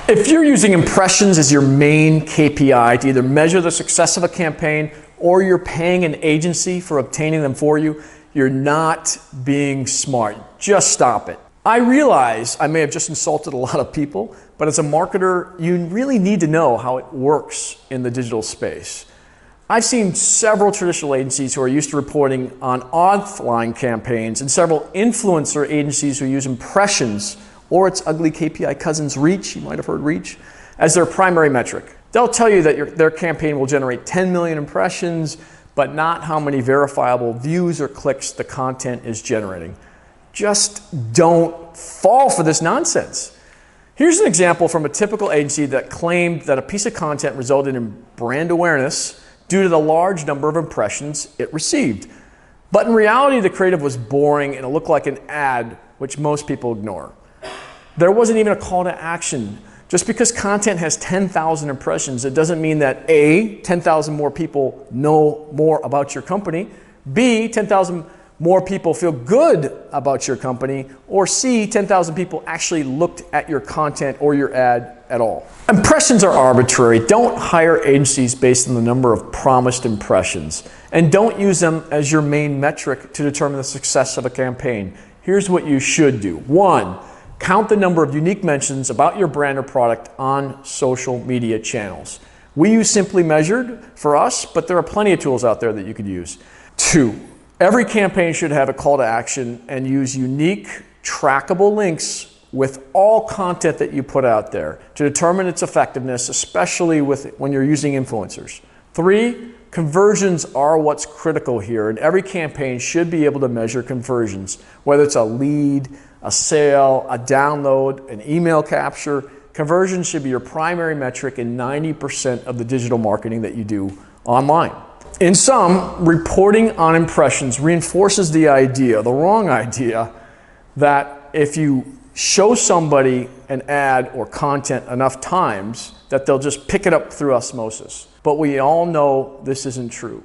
If you're using impressions as your main KPI to either measure the success of a campaign or you're paying an agency for obtaining them for you, you're not being smart. Just stop it. I realize I may have just insulted a lot of people, but as a marketer, you really need to know how it works in the digital space. I've seen several traditional agencies who are used to reporting on offline campaigns and several influencer agencies who use impressions or its ugly KPI cousins, reach, you might have heard reach, as their primary metric. They'll tell you that their campaign will generate 10 million impressions, but not how many verifiable views or clicks the content is generating. Just don't fall for this nonsense. Here's an example from a typical agency that claimed that a piece of content resulted in brand awareness due to the large number of impressions it received. But in reality, the creative was boring and it looked like an ad, which most people ignore. There wasn't even a call to action. Just because content has 10,000 impressions, it doesn't mean that A, 10,000 more people know more about your company, B, 10,000 more people feel good about your company, or C, 10,000 people actually looked at your content or your ad at all. Impressions are arbitrary. Don't hire agencies based on the number of promised impressions, and don't use them as your main metric to determine the success of a campaign. Here's what you should do. 1, count the number of unique mentions about your brand or product on social media channels. We use Simply Measured for us, but there are plenty of tools out there that you could use. 2, every campaign should have a call to action and use unique, trackable links with all content that you put out there to determine its effectiveness, especially when you're using influencers. 3, conversions are what's critical here, and every campaign should be able to measure conversions, whether it's a lead, a sale, a download, an email capture. Conversions should be your primary metric in 90% of the digital marketing that you do online. In sum, reporting on impressions reinforces the idea, the wrong idea, that if you show somebody an ad or content enough times, that they'll just pick it up through osmosis. But we all know this isn't true.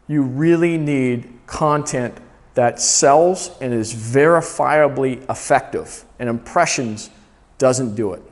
You really need content that sells and is verifiably effective, and impressions doesn't do it.